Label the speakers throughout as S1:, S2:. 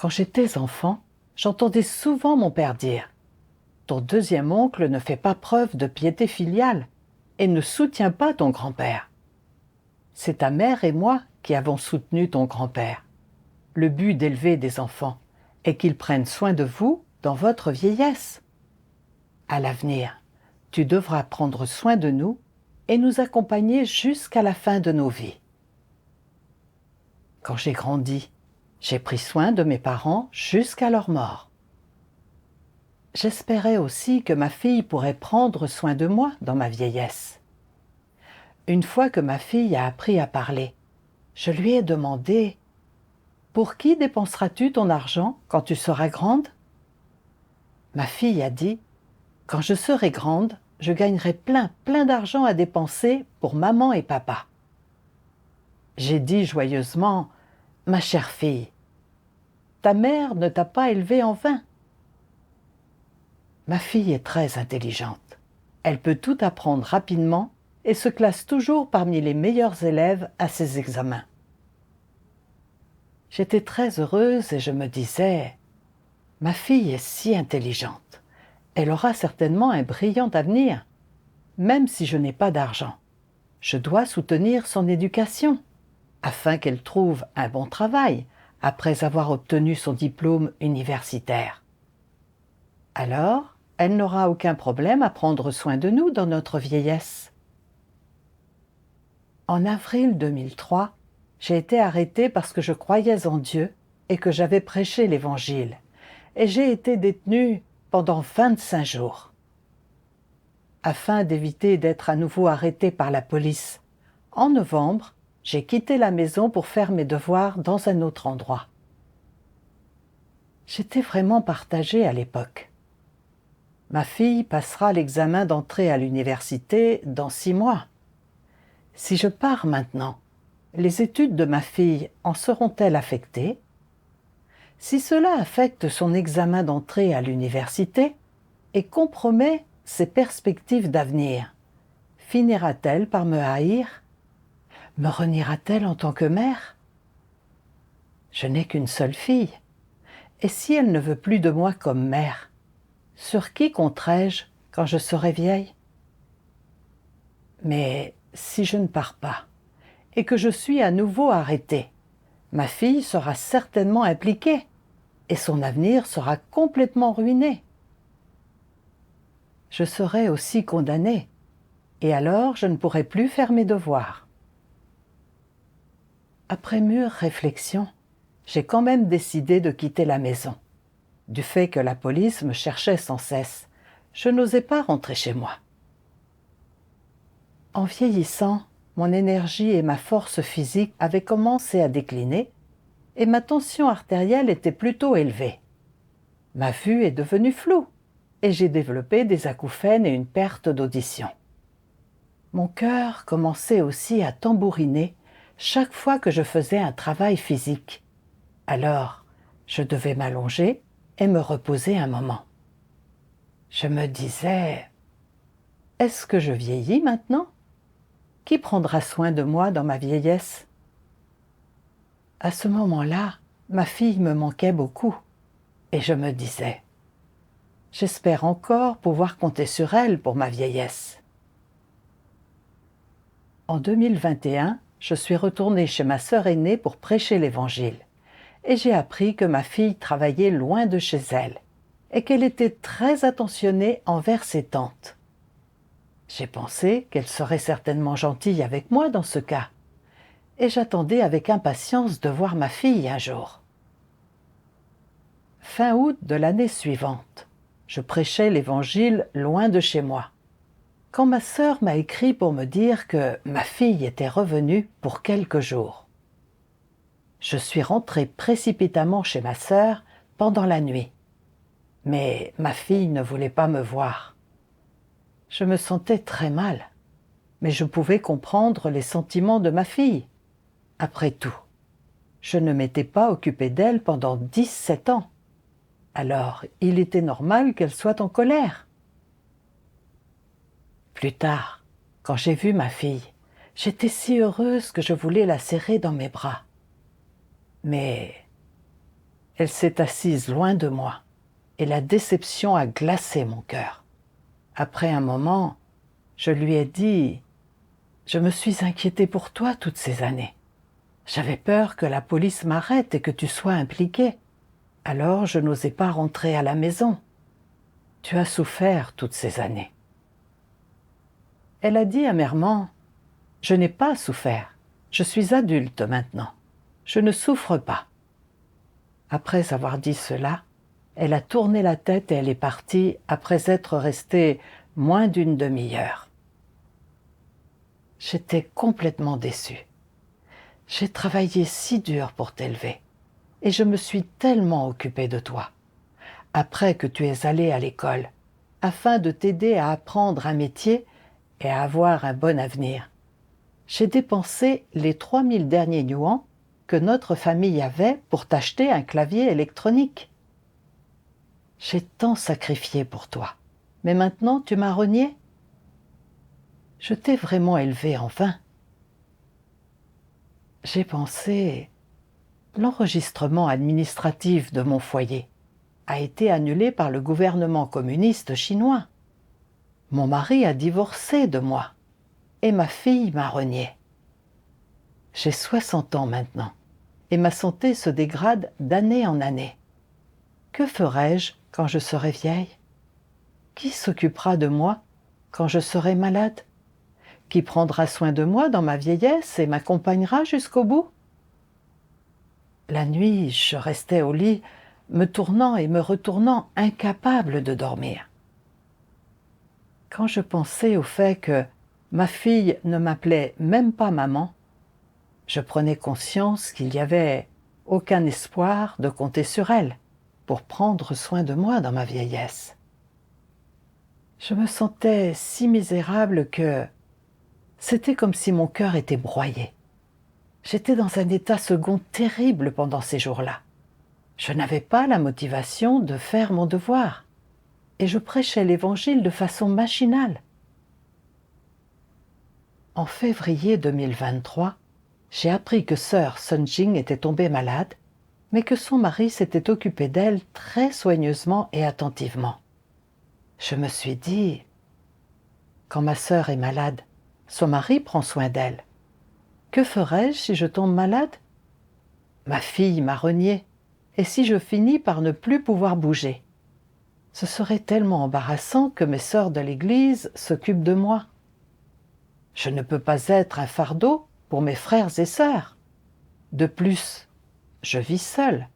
S1: Quand j'étais enfant, j'entendais souvent mon père dire: ton deuxième oncle ne fait pas preuve de piété filiale et ne soutient pas ton grand-père. C'est ta mère et moi qui avons soutenu ton grand-père. Le but d'élever des enfants est qu'ils prennent soin de vous dans votre vieillesse. À l'avenir, tu devras prendre soin de nous et nous accompagner jusqu'à la fin de nos vies. Quand j'ai grandi, j'ai pris soin de mes parents jusqu'à leur mort. J'espérais aussi que ma fille pourrait prendre soin de moi dans ma vieillesse. Une fois que ma fille a appris à parler, je lui ai demandé: pour qui dépenseras-tu ton argent quand tu seras grande? Ma fille a dit: quand je serai grande, je gagnerai plein d'argent à dépenser pour maman et papa. J'ai dit joyeusement: ma chère fille, ta mère ne t'a pas élevée en vain. Ma fille est très intelligente. Elle peut tout apprendre rapidement et se classe toujours parmi les meilleurs élèves à ses examens. J'étais très heureuse et je me disais: ma fille est si intelligente. Elle aura certainement un brillant avenir, même si je n'ai pas d'argent. Je dois soutenir son éducation, afin qu'elle trouve un bon travail après avoir obtenu son diplôme universitaire. Alors, elle n'aura aucun problème à prendre soin de nous dans notre vieillesse. En avril 2003, j'ai été arrêtée parce que je croyais en Dieu et que j'avais prêché l'Évangile, et j'ai été détenue pendant 25 jours. Afin d'éviter d'être à nouveau arrêtée par la police, en novembre, j'ai quitté la maison pour faire mes devoirs dans un autre endroit. J'étais vraiment partagée à l'époque. Ma fille passera l'examen d'entrée à l'université dans 6 mois. Si je pars maintenant, les études de ma fille en seront-elles affectées? Si cela affecte son examen d'entrée à l'université et compromet ses perspectives d'avenir, finira-t-elle par me haïr? Me reniera-t-elle en tant que mère? Je n'ai qu'une seule fille, et si elle ne veut plus de moi comme mère, sur qui compterai-je quand je serai vieille? Mais si je ne pars pas, et que je suis à nouveau arrêtée, ma fille sera certainement impliquée, et son avenir sera complètement ruiné. Je serai aussi condamnée, et alors je ne pourrai plus faire mes devoirs. Après mûre réflexion, j'ai quand même décidé de quitter la maison. Du fait que la police me cherchait sans cesse, je n'osais pas rentrer chez moi. En vieillissant, mon énergie et ma force physique avaient commencé à décliner et ma tension artérielle était plutôt élevée. Ma vue est devenue floue et j'ai développé des acouphènes et une perte d'audition. Mon cœur commençait aussi à tambouriner chaque fois que je faisais un travail physique. Alors, je devais m'allonger et me reposer un moment. Je me disais: est-ce que je vieillis maintenant? Qui prendra soin de moi dans ma vieillesse? À ce moment-là, ma fille me manquait beaucoup et je me disais: j'espère encore pouvoir compter sur elle pour ma vieillesse. En 2021, je suis retournée chez ma sœur aînée pour prêcher l'Évangile et j'ai appris que ma fille travaillait loin de chez elle et qu'elle était très attentionnée envers ses tantes. J'ai pensé qu'elle serait certainement gentille avec moi dans ce cas, et j'attendais avec impatience de voir ma fille un jour. Fin août de l'année suivante, je prêchais l'Évangile loin de chez moi, quand ma sœur m'a écrit pour me dire que ma fille était revenue pour quelques jours. Je suis rentrée précipitamment chez ma sœur pendant la nuit, mais ma fille ne voulait pas me voir. Je me sentais très mal, mais je pouvais comprendre les sentiments de ma fille. Après tout, je ne m'étais pas occupée d'elle pendant 17 ans. Alors, il était normal qu'elle soit en colère. Plus tard, quand j'ai vu ma fille, j'étais si heureuse que je voulais la serrer dans mes bras. Mais Elle s'est assise loin de moi, et la déception a glacé mon cœur. Après un moment, je lui ai dit « Je me suis inquiétée pour toi toutes ces années. J'avais peur que la police m'arrête et que tu sois impliqué. Alors je n'osais pas rentrer à la maison. Tu as souffert toutes ces années. » Elle a dit amèrement « Je n'ai pas souffert. Je suis adulte maintenant. Je ne souffre pas. » Après avoir dit cela, elle a tourné la tête et elle est partie après être restée moins d'une demi-heure. J'étais complètement déçue. J'ai travaillé si dur pour t'élever et je me suis tellement occupée de toi. Après que tu es allée à l'école, afin de t'aider à apprendre un métier et à avoir un bon avenir, j'ai dépensé les 3000 derniers yuans que notre famille avait pour t'acheter un clavier électronique. J'ai tant sacrifié pour toi, mais maintenant tu m'as renié. Je t'ai vraiment élevé en vain. J'ai pensé, l'enregistrement administratif de mon foyer a été annulé par le gouvernement communiste chinois. Mon mari a divorcé de moi et ma fille m'a renié. J'ai 60 ans maintenant et ma santé se dégrade d'année en année. Que ferai-je quand je serai vieille? Qui s'occupera de moi quand je serai malade? Qui prendra soin de moi dans ma vieillesse et m'accompagnera jusqu'au bout? La nuit, je restais au lit, me tournant et me retournant, incapable de dormir. Quand je pensais au fait que ma fille ne m'appelait même pas maman, je prenais conscience qu'il n'y avait aucun espoir de compter sur elle pour prendre soin de moi dans ma vieillesse. Je me sentais si misérable que c'était comme si mon cœur était broyé. J'étais dans un état second terrible pendant ces jours-là. Je n'avais pas la motivation de faire mon devoir et je prêchais l'Évangile de façon machinale. En février 2023, j'ai appris que sœur Sun Jing était tombée malade, mais que son mari s'était occupé d'elle très soigneusement et attentivement. Je me suis dit, quand ma sœur est malade, son mari prend soin d'elle. Que ferais-je si je tombe malade? Ma fille m'a renié, et si je finis par ne plus pouvoir bouger? Ce serait tellement embarrassant que mes sœurs de l'Église s'occupent de moi. Je ne peux pas être un fardeau pour mes frères et sœurs. De plus, je vis seule.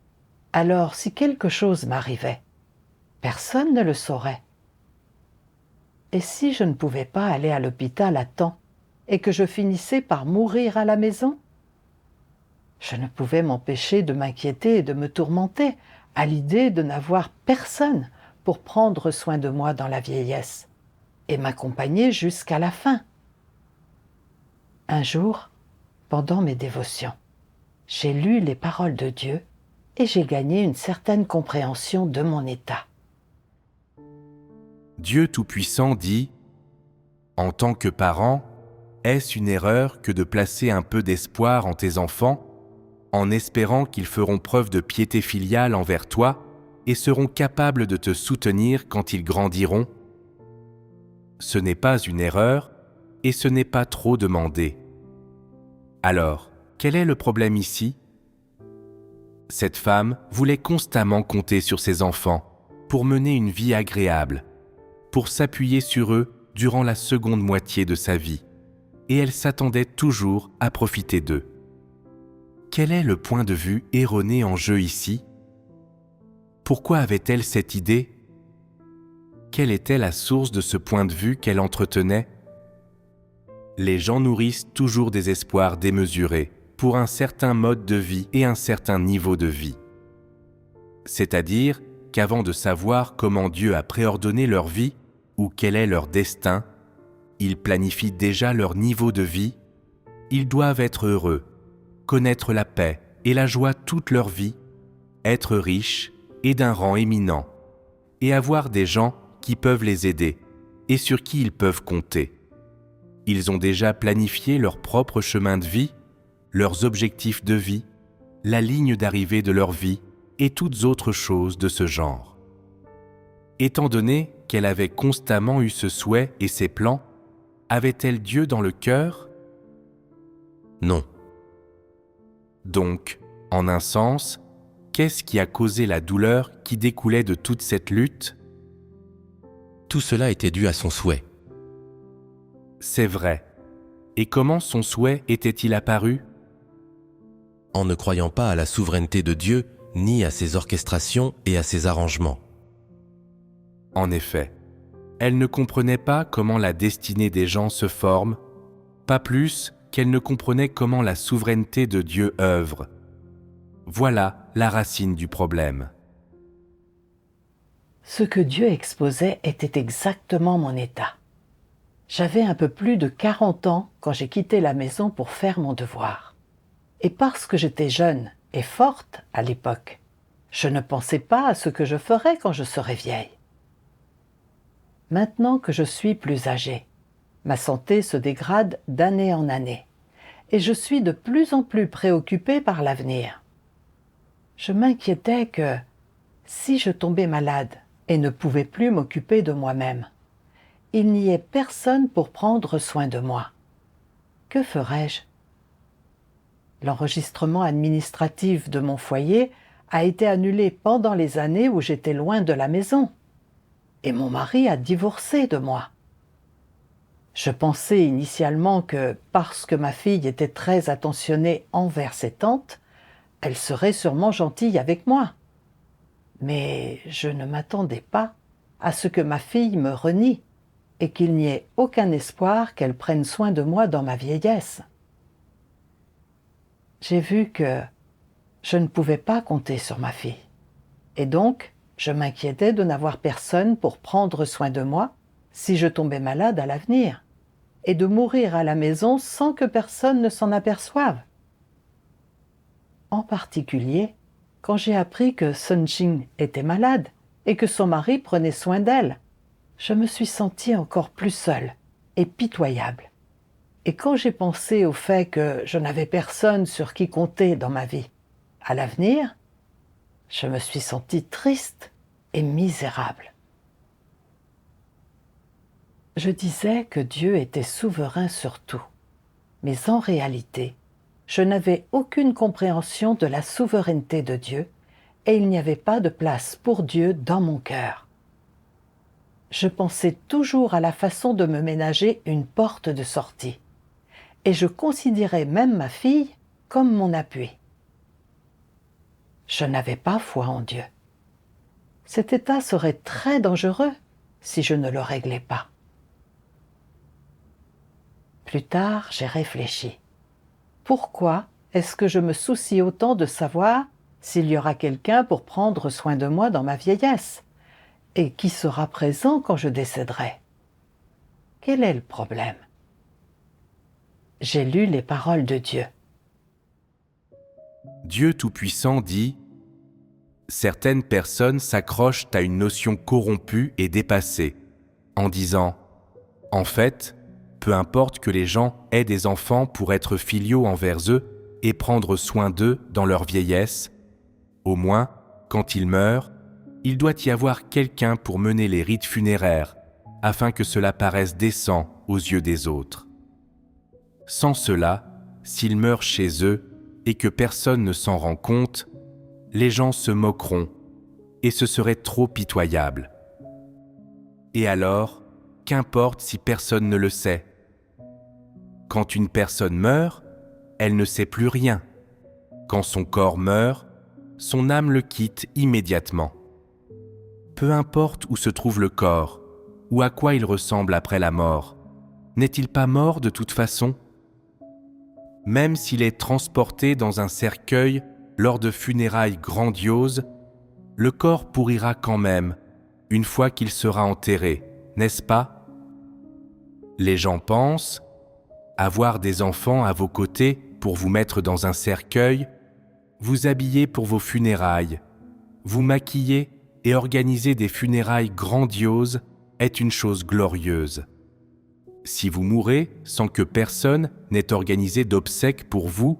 S1: Alors, si quelque chose m'arrivait, personne ne le saurait. Et si je ne pouvais pas aller à l'hôpital à temps et que je finissais par mourir à la maison? Je ne pouvais m'empêcher de m'inquiéter et de me tourmenter à l'idée de n'avoir personne pour prendre soin de moi dans la vieillesse et m'accompagner jusqu'à la fin. Un jour, pendant mes dévotions, j'ai lu les paroles de Dieu et j'ai gagné une certaine compréhension de mon état.
S2: Dieu Tout-Puissant dit « En tant que parent, est-ce une erreur que de placer un peu d'espoir en tes enfants, en espérant qu'ils feront preuve de piété filiale envers toi et seront capables de te soutenir quand ils grandiront? Ce n'est pas une erreur et ce n'est pas trop demandé. Alors, quel est le problème ici? Cette femme voulait constamment compter sur ses enfants pour mener une vie agréable, pour s'appuyer sur eux durant la seconde moitié de sa vie, et elle s'attendait toujours à profiter d'eux. Quel est le point de vue erroné en jeu ici? Pourquoi avait-elle cette idée? Quelle était la source de ce point de vue qu'elle entretenait? Les gens nourrissent toujours des espoirs démesurés pour un certain mode de vie et un certain niveau de vie. C'est-à-dire qu'avant de savoir comment Dieu a préordonné leur vie ou quel est leur destin, ils planifient déjà leur niveau de vie. Ils doivent être heureux, connaître la paix et la joie toute leur vie, être riches et d'un rang éminent, et avoir des gens qui peuvent les aider et sur qui ils peuvent compter. Ils ont déjà planifié leur propre chemin de vie, leurs objectifs de vie, la ligne d'arrivée de leur vie et toutes autres choses de ce genre. Étant donné qu'elle avait constamment eu ce souhait et ces plans, avait-elle Dieu dans le cœur?
S3: Non.
S2: Donc, en un sens, qu'est-ce qui a causé la douleur qui découlait de toute cette lutte?
S3: Tout cela était dû à son souhait.
S2: C'est vrai. Et comment son souhait était-il apparu?
S3: En ne croyant pas à la souveraineté de Dieu, ni à ses orchestrations et à ses arrangements.
S2: En effet, elle ne comprenait pas comment la destinée des gens se forme, pas plus qu'elle ne comprenait comment la souveraineté de Dieu œuvre. Voilà la racine du problème.
S1: Ce que Dieu exposait était exactement mon état. J'avais un peu plus de 40 ans quand j'ai quitté la maison pour faire mon devoir. Et parce que j'étais jeune et forte à l'époque, je ne pensais pas à ce que je ferais quand je serais vieille. Maintenant que je suis plus âgée, ma santé se dégrade d'année en année et je suis de plus en plus préoccupée par l'avenir. Je m'inquiétais que, si je tombais malade et ne pouvais plus m'occuper de moi-même, il n'y ait personne pour prendre soin de moi. Que ferais-je? L'enregistrement administratif de mon foyer a été annulé pendant les années où j'étais loin de la maison. Et mon mari a divorcé de moi. Je pensais initialement que, parce que ma fille était très attentionnée envers ses tantes, elle serait sûrement gentille avec moi. Mais je ne m'attendais pas à ce que ma fille me renie et qu'il n'y ait aucun espoir qu'elle prenne soin de moi dans ma vieillesse. J'ai vu que je ne pouvais pas compter sur ma fille. Et donc, je m'inquiétais de n'avoir personne pour prendre soin de moi si je tombais malade à l'avenir, et de mourir à la maison sans que personne ne s'en aperçoive. En particulier, quand j'ai appris que Sun Jing était malade et que son mari prenait soin d'elle, je me suis sentie encore plus seule et pitoyable. Et quand j'ai pensé au fait que je n'avais personne sur qui compter dans ma vie, à l'avenir, je me suis sentie triste et misérable. Je disais que Dieu était souverain sur tout, mais en réalité, je n'avais aucune compréhension de la souveraineté de Dieu et il n'y avait pas de place pour Dieu dans mon cœur. Je pensais toujours à la façon de me ménager une porte de sortie et je considérais même ma fille comme mon appui. Je n'avais pas foi en Dieu. Cet état serait très dangereux si je ne le réglais pas. Plus tard, j'ai réfléchi. Pourquoi est-ce que je me soucie autant de savoir s'il y aura quelqu'un pour prendre soin de moi dans ma vieillesse? Et qui sera présent quand je décéderai? Quel est le problème? J'ai lu les paroles de Dieu.
S2: Dieu Tout-Puissant dit « Certaines personnes s'accrochent à une notion corrompue et dépassée, en disant « En fait, peu importe que les gens aient des enfants pour être filiaux envers eux et prendre soin d'eux dans leur vieillesse, au moins, quand ils meurent, il doit y avoir quelqu'un pour mener les rites funéraires, afin que cela paraisse décent aux yeux des autres. Sans cela, s'ils meurent chez eux et que personne ne s'en rend compte, les gens se moqueront et ce serait trop pitoyable. Et alors, qu'importe si personne ne le sait. Quand une personne meurt, elle ne sait plus rien. Quand son corps meurt, son âme le quitte immédiatement. Peu importe où se trouve le corps, ou à quoi il ressemble après la mort, n'est-il pas mort de toute façon ? Même s'il est transporté dans un cercueil lors de funérailles grandioses, le corps pourrira quand même, une fois qu'il sera enterré, n'est-ce pas ? Les gens pensent avoir des enfants à vos côtés pour vous mettre dans un cercueil, vous habiller pour vos funérailles, vous maquiller et organiser des funérailles grandioses est une chose glorieuse. Si vous mourrez sans que personne n'ait organisé d'obsèques pour vous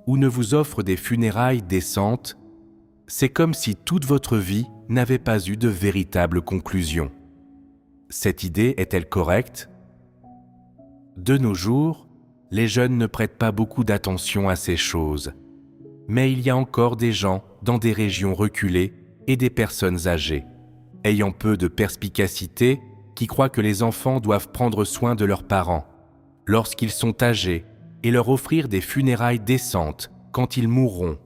S2: ou ne vous offre des funérailles décentes, C'est comme si toute votre vie n'avait pas eu de véritable conclusion. Cette idée est-elle correcte ? De nos jours, les jeunes ne prêtent pas beaucoup d'attention à ces choses. Mais il y a encore des gens dans des régions reculées et des personnes âgées, ayant peu de perspicacité, qui croient que les enfants doivent prendre soin de leurs parents lorsqu'ils sont âgés et leur offrir des funérailles décentes quand ils mourront.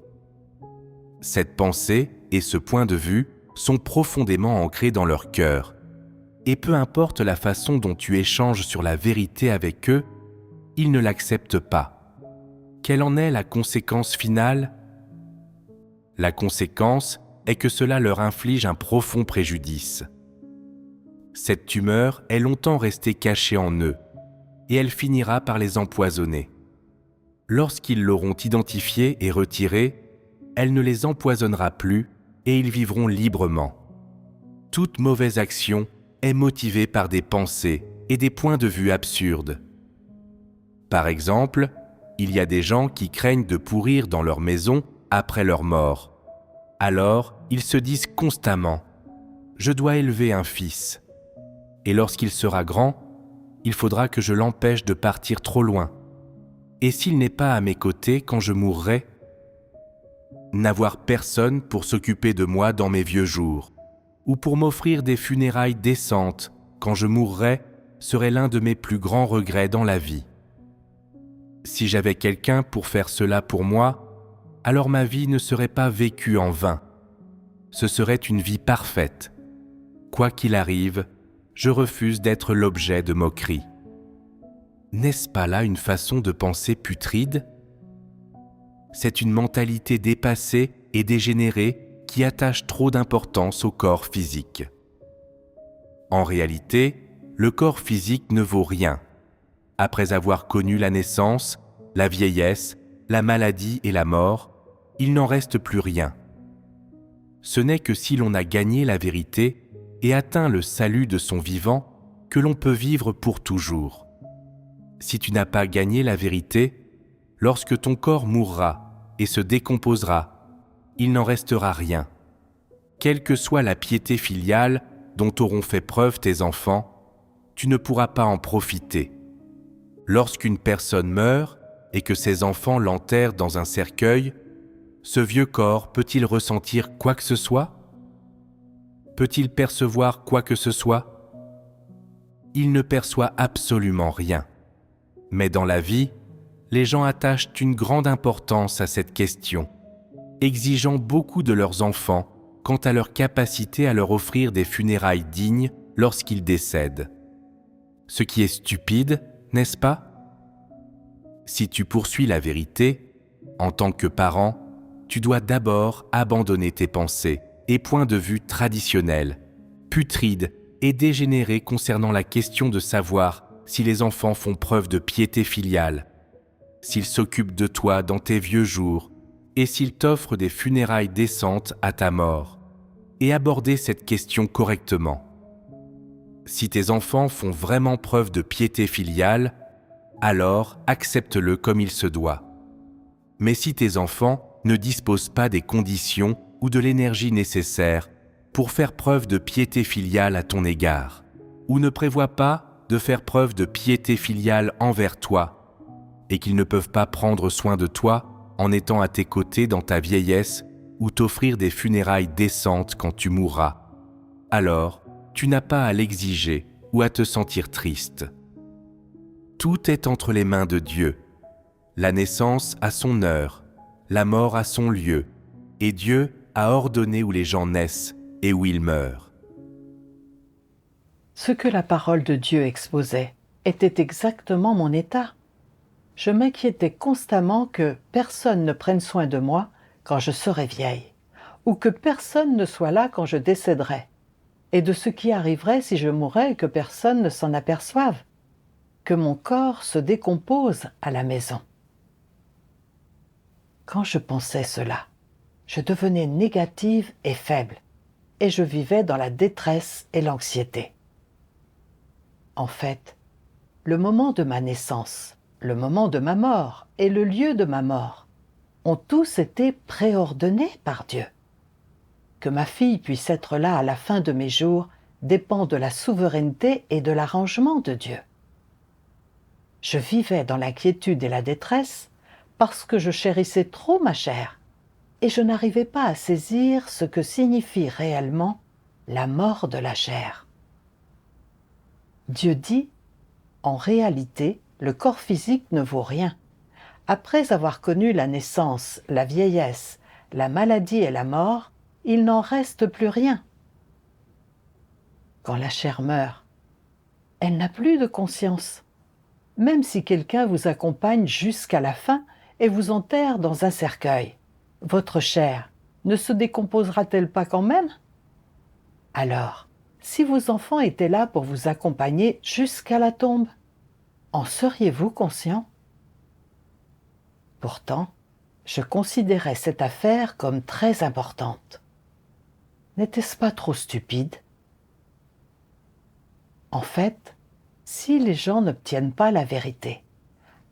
S2: Cette pensée et ce point de vue sont profondément ancrés dans leur cœur. Et peu importe la façon dont tu échanges sur la vérité avec eux, ils ne l'acceptent pas. Quelle en est la conséquence finale ? La conséquence est que cela leur inflige un profond préjudice. Cette tumeur est longtemps restée cachée en eux, et elle finira par les empoisonner. Lorsqu'ils l'auront identifiée et retirée, elle ne les empoisonnera plus et ils vivront librement. Toute mauvaise action est motivée par des pensées et des points de vue absurdes. Par exemple, il y a des gens qui craignent de pourrir dans leur maison après leur mort. Alors, ils se disent constamment « Je dois élever un fils ». Et lorsqu'il sera grand, il faudra que je l'empêche de partir trop loin. Et s'il n'est pas à mes côtés quand je mourrai, n'avoir personne pour s'occuper de moi dans mes vieux jours, ou pour m'offrir des funérailles décentes quand je mourrai, serait l'un de mes plus grands regrets dans la vie. Si j'avais quelqu'un pour faire cela pour moi, alors ma vie ne serait pas vécue en vain. Ce serait une vie parfaite. Quoi qu'il arrive, je refuse d'être l'objet de moqueries. N'est-ce pas là une façon de penser putride ? C'est une mentalité dépassée et dégénérée qui attache trop d'importance au corps physique. En réalité, le corps physique ne vaut rien. Après avoir connu la naissance, la vieillesse, la maladie et la mort, il n'en reste plus rien. Ce n'est que si l'on a gagné la vérité et atteint le salut de son vivant que l'on peut vivre pour toujours. Si tu n'as pas gagné la vérité, lorsque ton corps mourra et se décomposera, il n'en restera rien. Quelle que soit la piété filiale dont auront fait preuve tes enfants, tu ne pourras pas en profiter. Lorsqu'une personne meurt et que ses enfants l'enterrent dans un cercueil, ce vieux corps peut-il ressentir quoi que ce soit ? Peut-il percevoir quoi que ce soit ? Il ne perçoit absolument rien. Mais dans la vie, les gens attachent une grande importance à cette question, exigeant beaucoup de leurs enfants quant à leur capacité à leur offrir des funérailles dignes lorsqu'ils décèdent. Ce qui est stupide, n'est-ce pas ? Si tu poursuis la vérité, en tant que parent, tu dois d'abord abandonner tes pensées et points de vue traditionnels, putrides et dégénérés concernant la question de savoir si les enfants font preuve de piété filiale, s'ils s'occupent de toi dans tes vieux jours et s'ils t'offrent des funérailles décentes à ta mort, et aborder cette question correctement. Si tes enfants font vraiment preuve de piété filiale, alors accepte-le comme il se doit. Mais si tes enfants ne disposent pas des conditions ou de l'énergie nécessaire pour faire preuve de piété filiale à ton égard, ou ne prévoient pas de faire preuve de piété filiale envers toi, et qu'ils ne peuvent pas prendre soin de toi en étant à tes côtés dans ta vieillesse ou t'offrir des funérailles décentes quand tu mourras, alors tu n'as pas à l'exiger ou à te sentir triste. Tout est entre les mains de Dieu. La naissance a son heure, la mort a son lieu, et Dieu a ordonné où les gens naissent et où ils meurent.
S1: Ce que la parole de Dieu exposait était exactement mon état. Je m'inquiétais constamment que personne ne prenne soin de moi quand je serai vieille, ou que personne ne soit là quand je décéderai, et de ce qui arriverait si je mourais et que personne ne s'en aperçoive, que mon corps se décompose à la maison. Quand je pensais cela, je devenais négative et faible, et je vivais dans la détresse et l'anxiété. En fait, le moment de ma naissance, le moment de ma mort et le lieu de ma mort ont tous été préordonnés par Dieu. Que ma fille puisse être là à la fin de mes jours dépend de la souveraineté et de l'arrangement de Dieu. Je vivais dans l'inquiétude et la détresse parce que je chérissais trop ma chair et je n'arrivais pas à saisir ce que signifie réellement la mort de la chair. Dieu dit, en réalité, le corps physique ne vaut rien. Après avoir connu la naissance, la vieillesse, la maladie et la mort, il n'en reste plus rien. Quand la chair meurt, elle n'a plus de conscience. Même si quelqu'un vous accompagne jusqu'à la fin et vous enterre dans un cercueil, votre chair ne se décomposera-t-elle pas quand même? Alors, si vos enfants étaient là pour vous accompagner jusqu'à la tombe, en seriez-vous conscient? Pourtant, je considérais cette affaire comme très importante. N'était-ce pas trop stupide? En fait, si les gens n'obtiennent pas la vérité,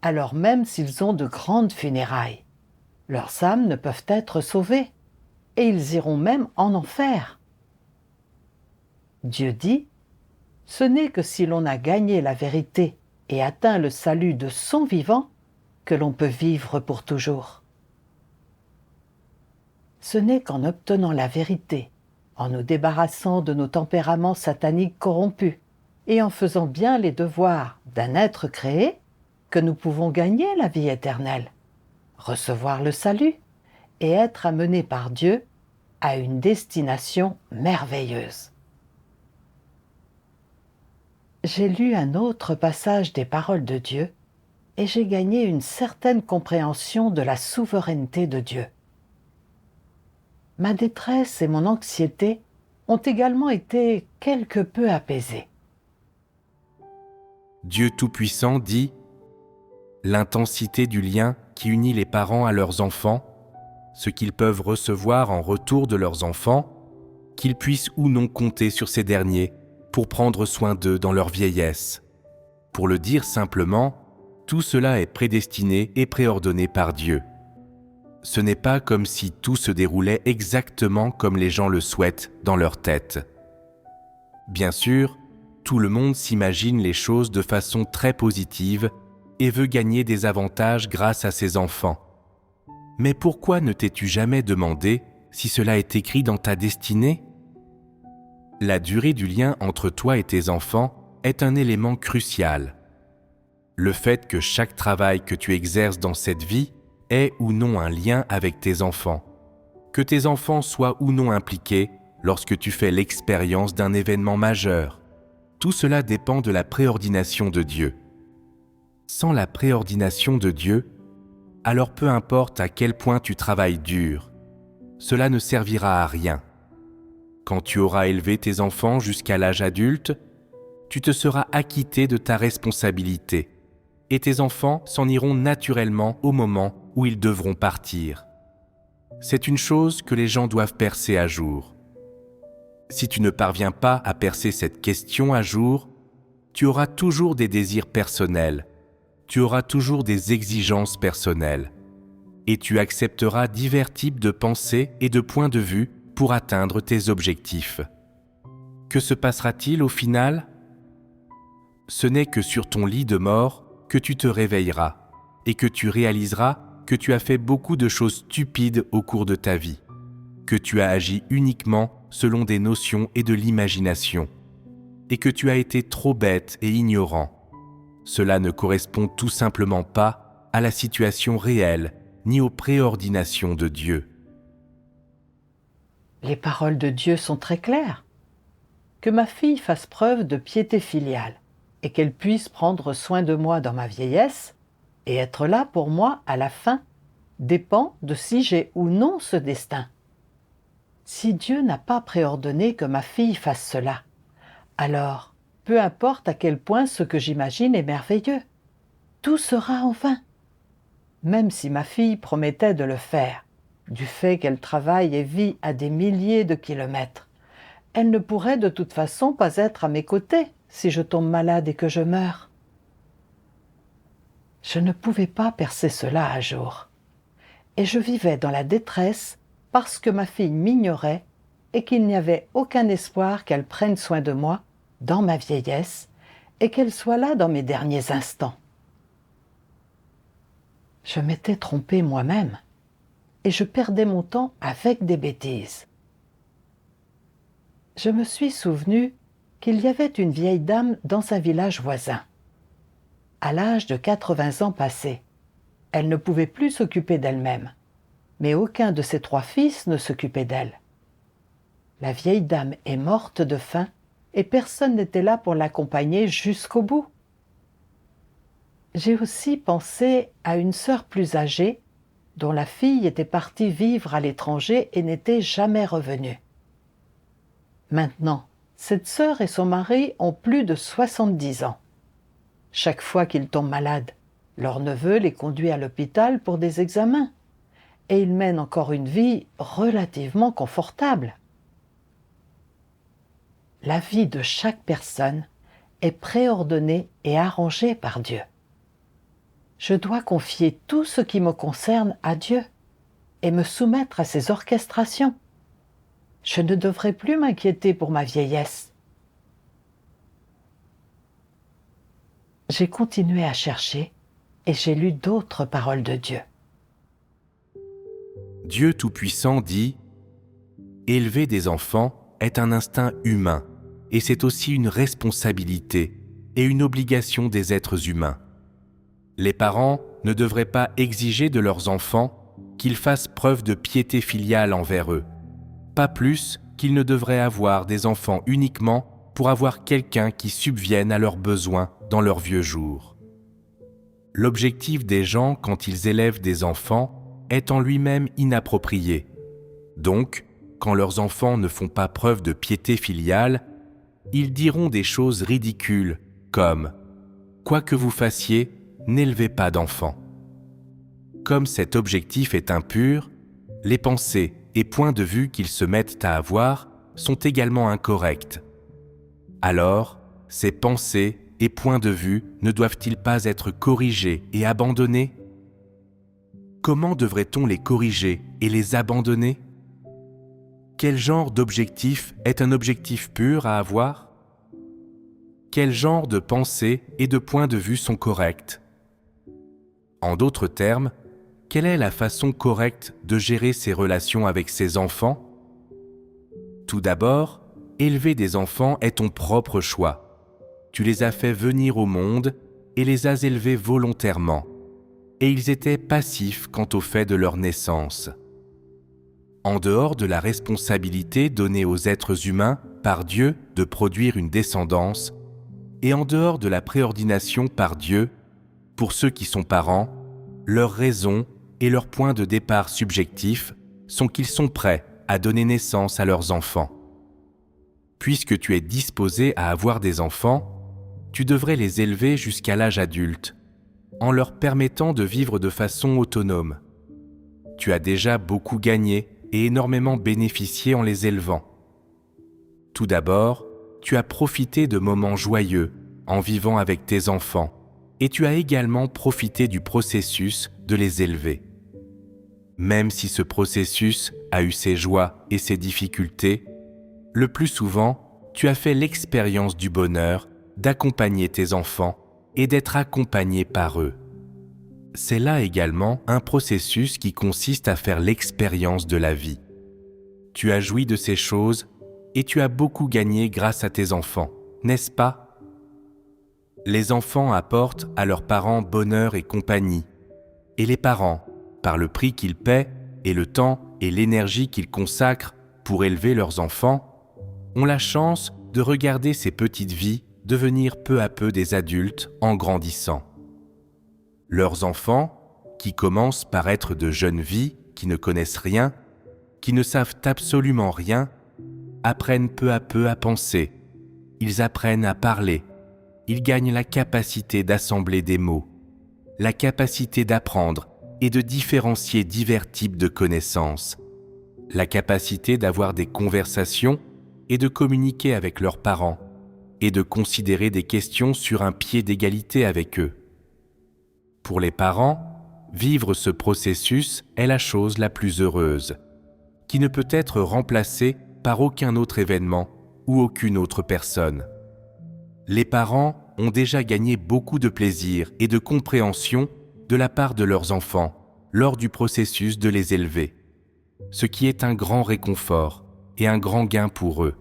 S1: alors même s'ils ont de grandes funérailles, leurs âmes ne peuvent être sauvées, et ils iront même en enfer. Dieu dit, ce n'est que si l'on a gagné la vérité et atteint le salut de son vivant que l'on peut vivre pour toujours. Ce n'est qu'en obtenant la vérité, en nous débarrassant de nos tempéraments sataniques corrompus et en faisant bien les devoirs d'un être créé, que nous pouvons gagner la vie éternelle, recevoir le salut et être amenés par Dieu à une destination merveilleuse. J'ai lu un autre passage des paroles de Dieu et j'ai gagné une certaine compréhension de la souveraineté de Dieu. Ma détresse et mon anxiété ont également été quelque peu apaisées.
S2: Dieu Tout-Puissant dit « L'intensité du lien qui unit les parents à leurs enfants, ce qu'ils peuvent recevoir en retour de leurs enfants, qu'ils puissent ou non compter sur ces derniers pour prendre soin d'eux dans leur vieillesse. Pour le dire simplement, tout cela est prédestiné et préordonné par Dieu. Ce n'est pas comme si tout se déroulait exactement comme les gens le souhaitent dans leur tête. Bien sûr, tout le monde s'imagine les choses de façon très positive et veut gagner des avantages grâce à ses enfants. Mais pourquoi ne t'es-tu jamais demandé si cela est écrit dans ta destinée? La durée du lien entre toi et tes enfants est un élément crucial. Le fait que chaque travail que tu exerces dans cette vie ait ou non un lien avec tes enfants, que tes enfants soient ou non impliqués lorsque tu fais l'expérience d'un événement majeur, tout cela dépend de la préordination de Dieu. Sans la préordination de Dieu, alors peu importe à quel point tu travailles dur, cela ne servira à rien. Quand tu auras élevé tes enfants jusqu'à l'âge adulte, tu te seras acquitté de ta responsabilité et tes enfants s'en iront naturellement au moment où ils devront partir. C'est une chose que les gens doivent percer à jour. Si tu ne parviens pas à percer cette question à jour, tu auras toujours des désirs personnels, tu auras toujours des exigences personnelles, et tu accepteras divers types de pensées et de points de vue pour atteindre tes objectifs. Que se passera-t-il au final? Ce n'est que sur ton lit de mort que tu te réveilleras et que tu réaliseras que tu as fait beaucoup de choses stupides au cours de ta vie, que tu as agi uniquement selon des notions et de l'imagination, et que tu as été trop bête et ignorant. Cela ne correspond tout simplement pas à la situation réelle ni aux préordinations de Dieu.
S1: Les paroles de Dieu sont très claires. Que ma fille fasse preuve de piété filiale et qu'elle puisse prendre soin de moi dans ma vieillesse et être là pour moi à la fin dépend de si j'ai ou non ce destin. Si Dieu n'a pas préordonné que ma fille fasse cela, alors peu importe à quel point ce que j'imagine est merveilleux, tout sera en vain. Même si ma fille promettait de le faire, du fait qu'elle travaille et vit à des milliers de kilomètres, elle ne pourrait de toute façon pas être à mes côtés si je tombe malade et que je meurs. Je ne pouvais pas percer cela à jour, et je vivais dans la détresse parce que ma fille m'ignorait et qu'il n'y avait aucun espoir qu'elle prenne soin de moi dans ma vieillesse et qu'elle soit là dans mes derniers instants. Je m'étais trompée moi-même et je perdais mon temps avec des bêtises. Je me suis souvenu qu'il y avait une vieille dame dans un village voisin. À l'âge de 80 ans passés, elle ne pouvait plus s'occuper d'elle-même, mais aucun de ses 3 fils ne s'occupait d'elle. La vieille dame est morte de faim et personne n'était là pour l'accompagner jusqu'au bout. J'ai aussi pensé à une sœur plus âgée dont la fille était partie vivre à l'étranger et n'était jamais revenue. Maintenant, cette sœur et son mari ont plus de 70 ans. Chaque fois qu'ils tombent malades, leur neveu les conduit à l'hôpital pour des examens et ils mènent encore une vie relativement confortable. La vie de chaque personne est préordonnée et arrangée par Dieu. Je dois confier tout ce qui me concerne à Dieu et me soumettre à ses orchestrations. Je ne devrais plus m'inquiéter pour ma vieillesse. J'ai continué à chercher et j'ai lu d'autres paroles de Dieu.
S2: Dieu Tout-Puissant dit « Élever des enfants est un instinct humain et c'est aussi une responsabilité et une obligation des êtres humains. Les parents ne devraient pas exiger de leurs enfants qu'ils fassent preuve de piété filiale envers eux, pas plus qu'ils ne devraient avoir des enfants uniquement pour avoir quelqu'un qui subvienne à leurs besoins dans leurs vieux jours. L'objectif des gens quand ils élèvent des enfants est en lui-même inapproprié. Donc, quand leurs enfants ne font pas preuve de piété filiale, ils diront des choses ridicules comme « Quoi que vous fassiez, n'élevez pas d'enfants ». Comme cet objectif est impur, les pensées et points de vue qu'ils se mettent à avoir sont également incorrects. Alors, ces pensées et points de vue ne doivent-ils pas être corrigés et abandonnés ? Comment devrait-on les corriger et les abandonner ? Quel genre d'objectif est un objectif pur à avoir ? Quel genre de pensées et de points de vue sont corrects ? En d'autres termes, quelle est la façon correcte de gérer ses relations avec ses enfants ? Tout d'abord, élever des enfants est ton propre choix. Tu les as fait venir au monde et les as élevés volontairement, et ils étaient passifs quant au fait de leur naissance. En dehors de la responsabilité donnée aux êtres humains par Dieu de produire une descendance, et en dehors de la préordination par Dieu, pour ceux qui sont parents, leurs raisons et leurs points de départ subjectifs sont qu'ils sont prêts à donner naissance à leurs enfants. Puisque tu es disposé à avoir des enfants, tu devrais les élever jusqu'à l'âge adulte, en leur permettant de vivre de façon autonome. Tu as déjà beaucoup gagné et énormément bénéficié en les élevant. Tout d'abord, tu as profité de moments joyeux en vivant avec tes enfants, et tu as également profité du processus de les élever. Même si ce processus a eu ses joies et ses difficultés, le plus souvent, tu as fait l'expérience du bonheur d'accompagner tes enfants et d'être accompagné par eux. C'est là également un processus qui consiste à faire l'expérience de la vie. Tu as joui de ces choses et tu as beaucoup gagné grâce à tes enfants, n'est-ce pas ? Les enfants apportent à leurs parents bonheur et compagnie, et les parents, par le prix qu'ils paient et le temps et l'énergie qu'ils consacrent pour élever leurs enfants, ont la chance de regarder ces petites vies devenir peu à peu des adultes en grandissant. Leurs enfants, qui commencent par être de jeunes vies, qui ne connaissent rien, qui ne savent absolument rien, apprennent peu à peu à penser, ils apprennent à parler, ils gagnent la capacité d'assembler des mots, la capacité d'apprendre et de différencier divers types de connaissances, la capacité d'avoir des conversations et de communiquer avec leurs parents, et de considérer des questions sur un pied d'égalité avec eux. Pour les parents, vivre ce processus est la chose la plus heureuse, qui ne peut être remplacée par aucun autre événement ou aucune autre personne. Les parents ont déjà gagné beaucoup de plaisir et de compréhension de la part de leurs enfants lors du processus de les élever, ce qui est un grand réconfort et un grand gain pour eux.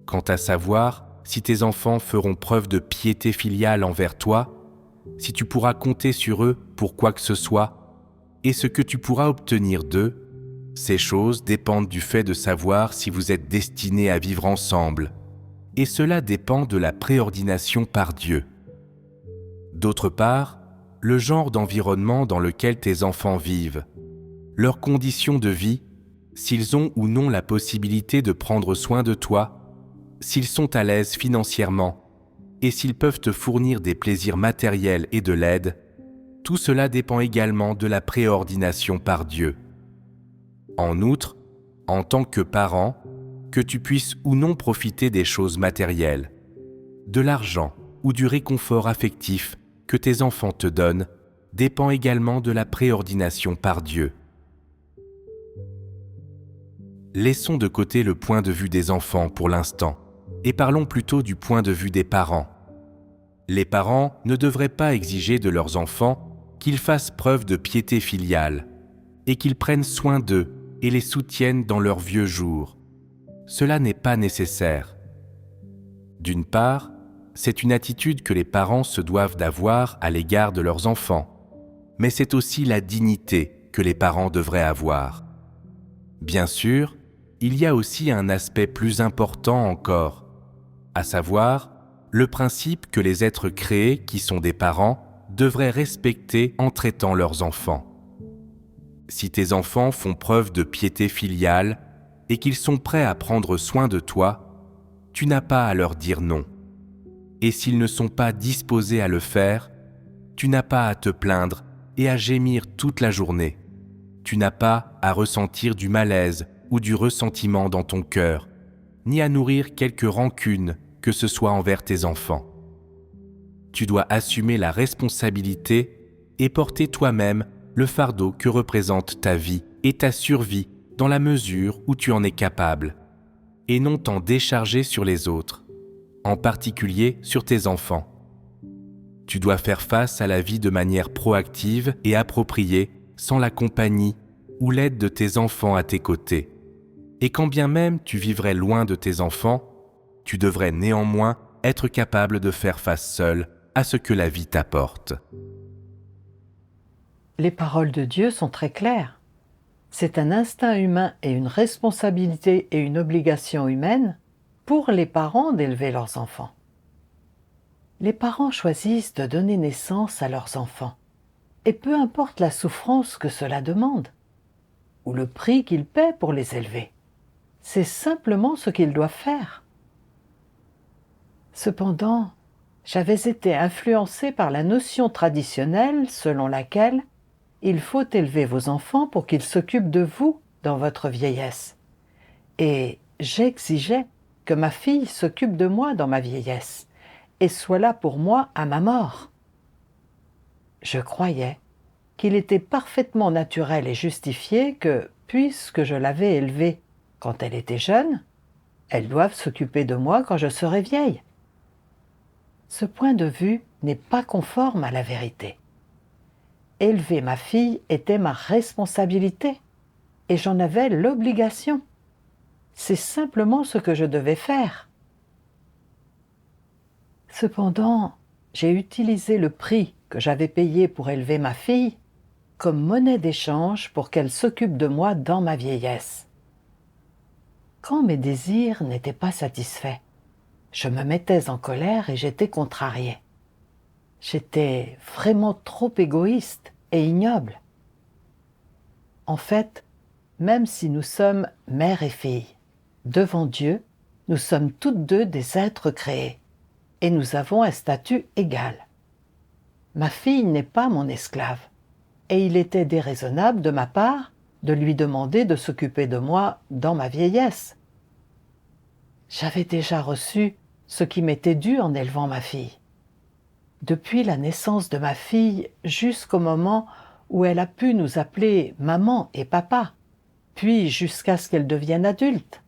S2: Quant à savoir si tes enfants feront preuve de piété filiale envers toi, si tu pourras compter sur eux pour quoi que ce soit, et ce que tu pourras obtenir d'eux, ces choses dépendent du fait de savoir si vous êtes destinés à vivre ensemble, et cela dépend de la préordination par Dieu. D'autre part, le genre d'environnement dans lequel tes enfants vivent, leurs conditions de vie, s'ils ont ou non la possibilité de prendre soin de toi, s'ils sont à l'aise financièrement, et s'ils peuvent te fournir des plaisirs matériels et de l'aide, tout cela dépend également de la préordination par Dieu. En outre, en tant que parent, que tu puisses ou non profiter des choses matérielles, de l'argent ou du réconfort affectif que tes enfants te donnent, dépend également de la préordination par Dieu. Laissons de côté le point de vue des enfants pour l'instant, et parlons plutôt du point de vue des parents. Les parents ne devraient pas exiger de leurs enfants qu'ils fassent preuve de piété filiale, et qu'ils prennent soin d'eux et les soutiennent dans leurs vieux jours. Cela n'est pas nécessaire. D'une part, c'est une attitude que les parents se doivent d'avoir à l'égard de leurs enfants, mais c'est aussi la dignité que les parents devraient avoir. Bien sûr, il y a aussi un aspect plus important encore, à savoir le principe que les êtres créés qui sont des parents devraient respecter en traitant leurs enfants. Si tes enfants font preuve de piété filiale et qu'ils sont prêts à prendre soin de toi, tu n'as pas à leur dire non. Et s'ils ne sont pas disposés à le faire, tu n'as pas à te plaindre et à gémir toute la journée. Tu n'as pas à ressentir du malaise ou du ressentiment dans ton cœur, ni à nourrir quelque rancune que ce soit envers tes enfants. Tu dois assumer la responsabilité et porter toi-même le fardeau que représente ta vie et ta survie dans la mesure où tu en es capable, et non t'en décharger sur les autres, en particulier sur tes enfants. Tu dois faire face à la vie de manière proactive et appropriée, sans la compagnie ou l'aide de tes enfants à tes côtés. Et quand bien même tu vivrais loin de tes enfants, tu devrais néanmoins être capable de faire face seul à ce que la vie t'apporte.
S1: Les paroles de Dieu sont très claires. C'est un instinct humain et une responsabilité et une obligation humaine pour les parents d'élever leurs enfants. Les parents choisissent de donner naissance à leurs enfants, et peu importe la souffrance que cela demande, ou le prix qu'ils paient pour les élever, c'est simplement ce qu'ils doivent faire. Cependant, j'avais été influencée par la notion traditionnelle selon laquelle il faut élever vos enfants pour qu'ils s'occupent de vous dans votre vieillesse. Et j'exigeais que ma fille s'occupe de moi dans ma vieillesse et soit là pour moi à ma mort. Je croyais qu'il était parfaitement naturel et justifié que, puisque je l'avais élevée quand elle était jeune, elle doive s'occuper de moi quand je serai vieille. Ce point de vue n'est pas conforme à la vérité. Élever ma fille était ma responsabilité et j'en avais l'obligation. C'est simplement ce que je devais faire. Cependant, j'ai utilisé le prix que j'avais payé pour élever ma fille comme monnaie d'échange pour qu'elle s'occupe de moi dans ma vieillesse. Quand mes désirs n'étaient pas satisfaits, je me mettais en colère et j'étais contrariée. J'étais vraiment trop égoïste et ignoble. En fait, même si nous sommes mère et fille, devant Dieu, nous sommes toutes deux des êtres créés et nous avons un statut égal. Ma fille n'est pas mon esclave et il était déraisonnable de ma part de lui demander de s'occuper de moi dans ma vieillesse. J'avais déjà reçu ce qui m'était dû en élevant ma fille. Depuis la naissance de ma fille jusqu'au moment où elle a pu nous appeler maman et papa, puis jusqu'à ce qu'elle devienne adulte,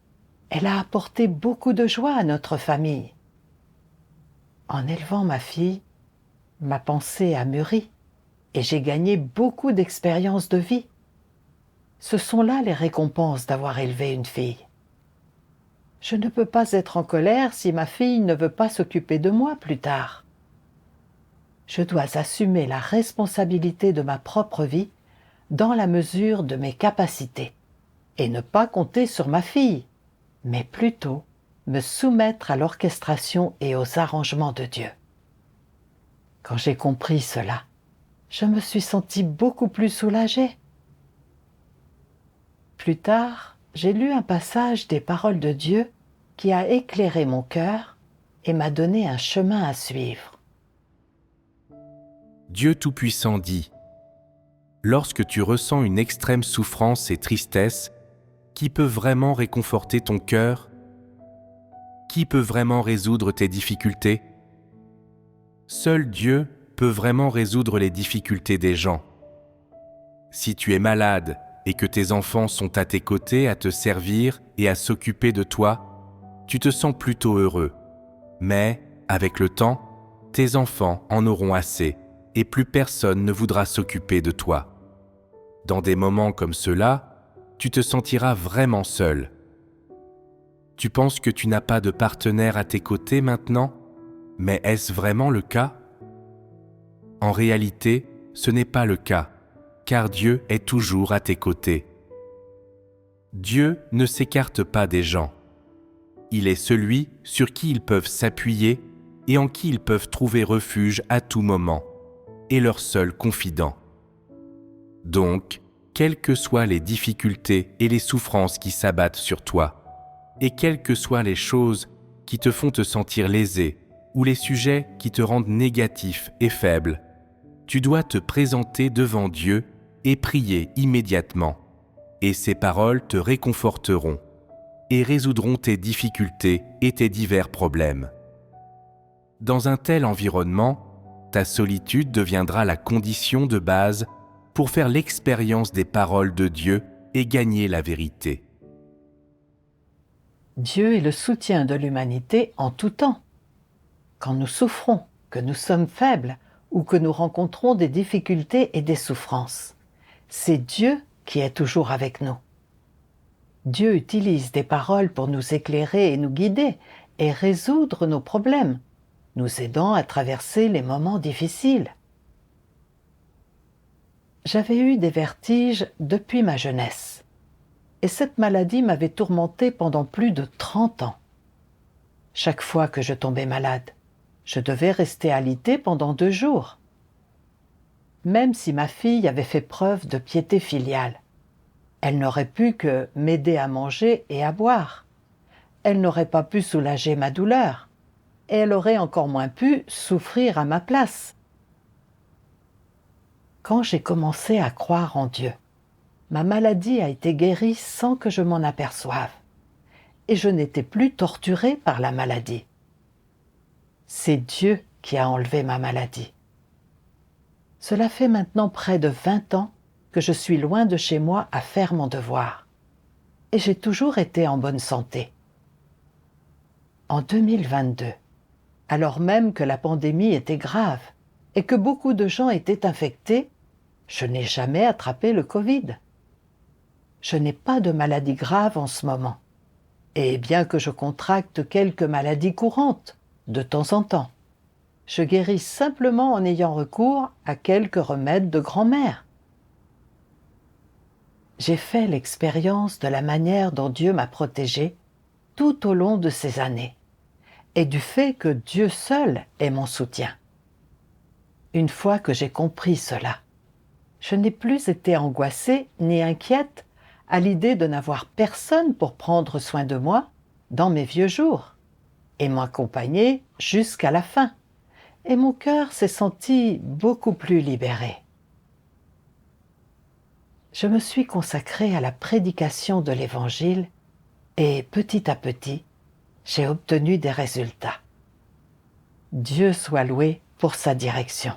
S1: Elle a apporté beaucoup de joie à notre famille. En élevant ma fille, ma pensée a mûri et j'ai gagné beaucoup d'expériences de vie. Ce sont là les récompenses d'avoir élevé une fille. Je ne peux pas être en colère si ma fille ne veut pas s'occuper de moi plus tard. Je dois assumer la responsabilité de ma propre vie dans la mesure de mes capacités et ne pas compter sur ma fille, mais plutôt me soumettre à l'orchestration et aux arrangements de Dieu. Quand j'ai compris cela, je me suis sentie beaucoup plus soulagée. Plus tard, j'ai lu un passage des paroles de Dieu qui a éclairé mon cœur et m'a donné un chemin à suivre.
S2: Dieu Tout-Puissant dit : lorsque tu ressens une extrême souffrance et tristesse, qui peut vraiment réconforter ton cœur ? Qui peut vraiment résoudre tes difficultés ? Seul Dieu peut vraiment résoudre les difficultés des gens. Si tu es malade et que tes enfants sont à tes côtés à te servir et à s'occuper de toi, tu te sens plutôt heureux. Mais, avec le temps, tes enfants en auront assez et plus personne ne voudra s'occuper de toi. Dans des moments comme ceux-là, tu te sentiras vraiment seul. Tu penses que tu n'as pas de partenaire à tes côtés maintenant ? Mais est-ce vraiment le cas ? En réalité, ce n'est pas le cas, car Dieu est toujours à tes côtés. Dieu ne s'écarte pas des gens. Il est celui sur qui ils peuvent s'appuyer et en qui ils peuvent trouver refuge à tout moment, et leur seul confident. Donc, quelles que soient les difficultés et les souffrances qui s'abattent sur toi, et quelles que soient les choses qui te font te sentir lésé, ou les sujets qui te rendent négatif et faible, tu dois te présenter devant Dieu et prier immédiatement, et ses paroles te réconforteront et résoudront tes difficultés et tes divers problèmes. Dans un tel environnement, ta solitude deviendra la condition de base pour faire l'expérience des paroles de Dieu et gagner la vérité.
S1: Dieu est le soutien de l'humanité en tout temps. Quand nous souffrons, que nous sommes faibles ou que nous rencontrons des difficultés et des souffrances, c'est Dieu qui est toujours avec nous. Dieu utilise des paroles pour nous éclairer et nous guider et résoudre nos problèmes, nous aidant à traverser les moments difficiles. J'avais eu des vertiges depuis ma jeunesse, et cette maladie m'avait tourmentée pendant plus de 30 ans. Chaque fois que je tombais malade, je devais rester alitée pendant 2 jours. Même si ma fille avait fait preuve de piété filiale, elle n'aurait pu que m'aider à manger et à boire. Elle n'aurait pas pu soulager ma douleur, et elle aurait encore moins pu souffrir à ma place. Quand j'ai commencé à croire en Dieu, ma maladie a été guérie sans que je m'en aperçoive, et je n'étais plus torturée par la maladie. C'est Dieu qui a enlevé ma maladie. Cela fait maintenant près de 20 ans que je suis loin de chez moi à faire mon devoir, et j'ai toujours été en bonne santé. En 2022, alors même que la pandémie était grave et que beaucoup de gens étaient infectés, je n'ai jamais attrapé le Covid. Je n'ai pas de maladie grave en ce moment, et bien que je contracte quelques maladies courantes, de temps en temps, je guéris simplement en ayant recours à quelques remèdes de grand-mère. J'ai fait l'expérience de la manière dont Dieu m'a protégée tout au long de ces années, et du fait que Dieu seul est mon soutien. Une fois que j'ai compris cela, je n'ai plus été angoissée ni inquiète à l'idée de n'avoir personne pour prendre soin de moi dans mes vieux jours et m'accompagner jusqu'à la fin. Et mon cœur s'est senti beaucoup plus libéré. Je me suis consacrée à la prédication de l'Évangile et petit à petit, j'ai obtenu des résultats. Dieu soit loué pour sa direction.